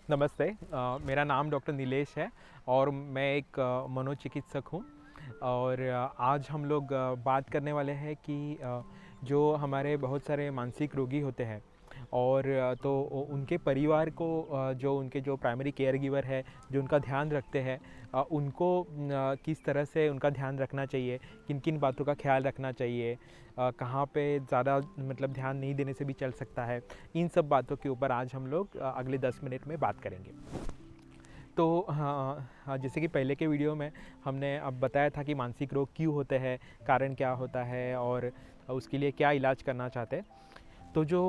नमस्ते। मेरा नाम डॉक्टर नीलेश है और मैं एक मनोचिकित्सक हूँ। और आज हम लोग बात करने वाले हैं कि जो हमारे बहुत सारे मानसिक रोगी होते हैं और उनके परिवार को, जो उनके जो प्राइमरी केयर गिवर है, जो उनका ध्यान रखते हैं, उनको किस तरह से उनका ध्यान रखना चाहिए, किन किन बातों का ख्याल रखना चाहिए, कहाँ पे ज़्यादा मतलब ध्यान नहीं देने से भी चल सकता है। इन सब बातों के ऊपर आज हम लोग अगले 10 मिनट में बात करेंगे। तो हाँ हाँ, जैसे कि पहले के वीडियो में हमने अब बताया था कि मानसिक रोग क्यों होते हैं, कारण क्या होता है और उसके लिए क्या इलाज करना चाहते हैं। तो जो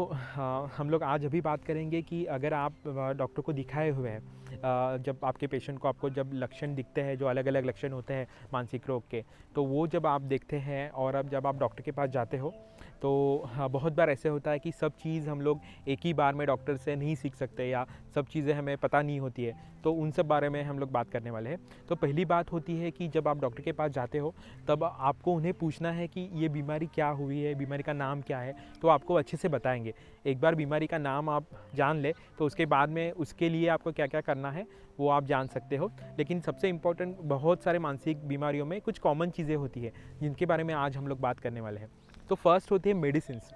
हम लोग आज अभी बात करेंगे कि अगर आप डॉक्टर को दिखाए हुए हैं, जब आपके पेशेंट को आपको जब लक्षण दिखते हैं, जो अलग अलग लक्षण होते हैं मानसिक रोग के, तो वो जब आप देखते हैं और अब जब आप डॉक्टर के पास जाते हो, तो हाँ, बहुत बार ऐसे होता है कि सब चीज़ हम लोग एक ही बार में डॉक्टर से नहीं सीख सकते या सब चीज़ें हमें पता नहीं होती है। तो उन सब बारे में हम लोग बात करने वाले हैं। तो पहली बात होती है कि जब आप डॉक्टर के पास जाते हो, तब आपको उन्हें पूछना है कि ये बीमारी क्या हुई है, बीमारी का नाम क्या है। तो आपको अच्छे से बताएंगे। एक बार बीमारी का नाम आप जान ले, तो उसके बाद में उसके लिए आपको क्या क्या करना है वो आप जान सकते हो। लेकिन सबसे इम्पोर्टेंट, बहुत सारे मानसिक बीमारियों में कुछ कॉमन चीज़ें होती है जिनके बारे में आज हम लोग बात करने वाले हैं। तो फर्स्ट होती है मेडिसिन्स।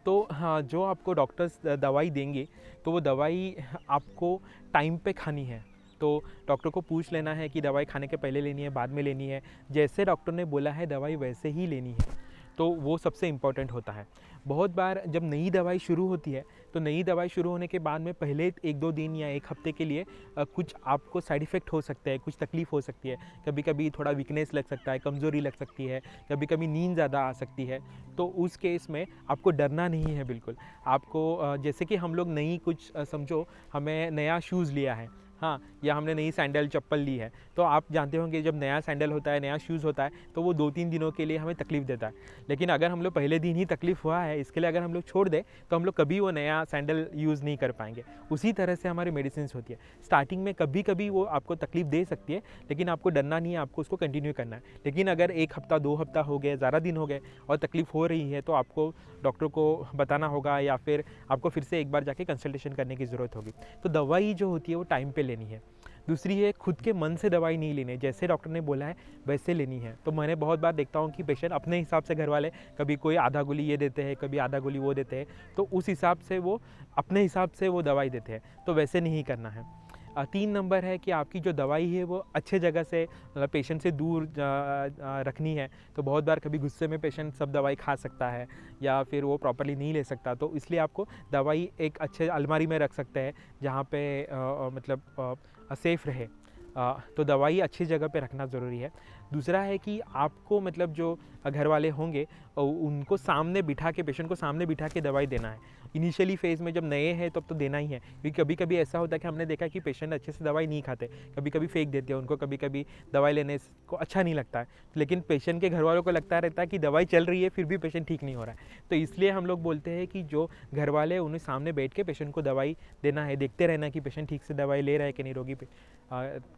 तो हाँ, जो आपको डॉक्टर्स दवाई देंगे, तो वो दवाई आपको टाइम पे खानी है। तो डॉक्टर को पूछ लेना है कि दवाई खाने के पहले लेनी है, बाद में लेनी है। जैसे डॉक्टर ने बोला है दवाई वैसे ही लेनी है। तो वो सबसे इम्पॉर्टेंट होता है। बहुत बार जब नई दवाई शुरू होती है, तो नई दवाई शुरू होने के बाद में पहले 1-2 दिन या 1 हफ्ते के लिए कुछ आपको साइड इफ़ेक्ट हो सकते हैं, कुछ तकलीफ़ हो सकती है। कभी कभी थोड़ा वीकनेस लग सकता है, कमज़ोरी लग सकती है, कभी कभी नींद ज़्यादा आ सकती है। तो उस केस में आपको डरना नहीं है बिल्कुल। आपको जैसे कि हम लोग नई कुछ समझो, हमें नया शूज़ लिया है, हाँ, या हमने नई सैंडल चप्पल ली है, तो आप जानते होंगे जब नया सैंडल होता है, नया शूज़ होता है, तो वो 2-3 दिनों के लिए हमें तकलीफ़ देता है। लेकिन अगर हम लोग पहले दिन ही तकलीफ़ हुआ है, इसके लिए अगर हम लोग छोड़ दें, तो हम लोग कभी वो नया सैंडल यूज़ नहीं कर पाएंगे। उसी तरह से हमारी मेडिसिन्स होती है। स्टार्टिंग में कभी कभी वो आपको तकलीफ़ दे सकती है, लेकिन आपको डरना नहीं है, आपको उसको कंटिन्यू करना है। लेकिन अगर 1 हफ्ता 2 हफ्ता हो गए, ज़्यादा दिन हो गए और तकलीफ़ हो रही है, तो आपको डॉक्टर को बताना होगा या फिर आपको फिर से एक बार जाके कंसल्टेशन करने की ज़रूरत होगी। तो दवाई जो होती है वो टाइम पे लेनी है। दूसरी है, खुद के मन से दवाई नहीं लेनी है, जैसे डॉक्टर ने बोला है वैसे लेनी है। तो मैंने बहुत बार देखता हूँ कि पेशेंट अपने हिसाब से, घर वाले कभी कोई आधा गोली ये देते हैं, कभी आधा गोली वो देते हैं, तो उस हिसाब से वो अपने हिसाब से वो दवाई देते हैं। तो वैसे नहीं करना है। 3 नंबर है कि आपकी जो दवाई है वो अच्छे जगह से, मतलब पेशेंट से दूर रखनी है। तो बहुत बार कभी गुस्से में पेशेंट सब दवाई खा सकता है या फिर वो प्रॉपर्ली नहीं ले सकता, तो इसलिए आपको दवाई एक अच्छे अलमारी में रख सकते हैं जहाँ पे मतलब सेफ़ रहे। तो दवाई अच्छी जगह पे रखना ज़रूरी है। दूसरा है कि आपको मतलब जो घर वाले होंगे, उनको सामने बिठा के, पेशेंट को सामने बिठा के दवाई देना है। इनिशियली फेज़ में जब नए हैं तब तो देना ही है, क्योंकि कभी कभी ऐसा होता है कि हमने देखा कि पेशेंट अच्छे से दवाई नहीं खाते, कभी कभी फेंक देते हैं उनको, कभी कभी दवाई लेने को अच्छा नहीं लगता है। लेकिन पेशेंट के घर वालों को लगता रहता है कि दवाई चल रही है फिर भी पेशेंट ठीक नहीं हो रहा है। तो इसलिए हम लोग बोलते हैं कि जो घर वाले, उन्हें सामने बैठ के पेशेंट को दवाई देना है, देखते रहना है कि पेशेंट ठीक से दवाई ले रहा है कि नहीं, रोगी पे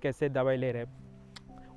कैसे दवाई ले रहे हैं।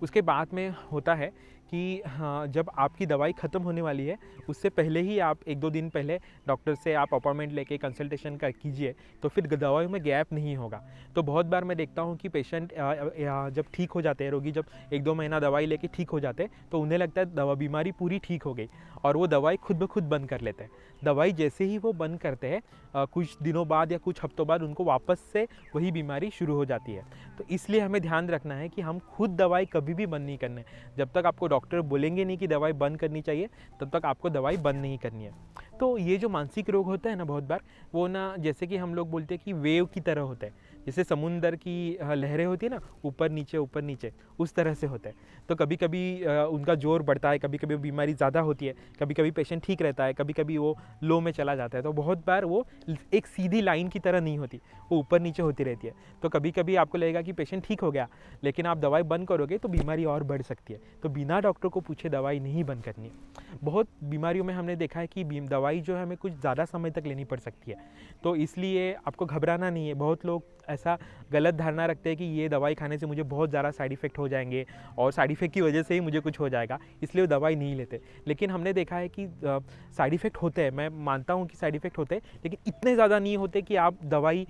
उसके बाद में होता है कि हाँ, जब आपकी दवाई ख़त्म होने वाली है, उससे पहले ही आप 1-2 दिन पहले डॉक्टर से आप अपॉइंटमेंट लेके कंसल्टेशन कर कीजिए, तो फिर दवाइयों में गैप नहीं होगा। तो बहुत बार मैं देखता हूँ कि पेशेंट जब ठीक हो जाते हैं, रोगी जब 1-2 महीना दवाई लेके ठीक हो जाते हैं, तो उन्हें लगता है बीमारी पूरी ठीक हो गई और वो दवाई खुद ब खुद बंद कर लेते हैं। दवाई जैसे ही वो बंद करते हैं, कुछ दिनों बाद या कुछ हफ्तों बाद उनको वापस से वही बीमारी शुरू हो जाती है। तो इसलिए हमें ध्यान रखना है कि हम खुद दवाई कभी भी बंद नहीं करना है। जब तक आपको डॉक्टर बोलेंगे नहीं कि दवाई बंद करनी चाहिए, तब तक आपको दवाई बंद नहीं करनी है। तो ये जो मानसिक रोग होता है ना, बहुत बार वो ना, जैसे कि हम लोग बोलते हैं कि वेव की तरह होता है। जैसे समुंदर की लहरें होती है ना, ऊपर नीचे, उस तरह से होता है। तो कभी कभी उनका जोर बढ़ता है, कभी कभी बीमारी ज़्यादा होती है, कभी कभी पेशेंट ठीक रहता है, कभी कभी वो लो में चला जाता है। तो बहुत बार वो एक सीधी लाइन की तरह नहीं होती, वो ऊपर नीचे होती रहती है। तो कभी कभी आपको लगेगा कि पेशेंट ठीक हो गया, लेकिन आप दवाई बंद करोगे तो बीमारी और बढ़ सकती है। तो बिना डॉक्टर को पूछे दवाई नहीं बंद करनी है। बहुत बीमारियों में हमने देखा है कि दवाई जो है हमें कुछ ज़्यादा समय तक लेनी पड़ सकती है। तो इसलिए आपको घबराना नहीं है। बहुत लोग ऐसा गलत धारणा रखते हैं कि ये दवाई खाने से मुझे बहुत ज़्यादा साइड इफ़ेक्ट हो जाएंगे और साइड इफ़ेक्ट की वजह से ही मुझे कुछ हो जाएगा, इसलिए वो दवाई नहीं लेते। लेकिन हमने देखा है कि साइड इफ़ेक्ट होते हैं, मैं मानता हूँ कि साइड इफ़ेक्ट होते हैं, लेकिन इतने ज़्यादा नहीं होते कि आप दवाई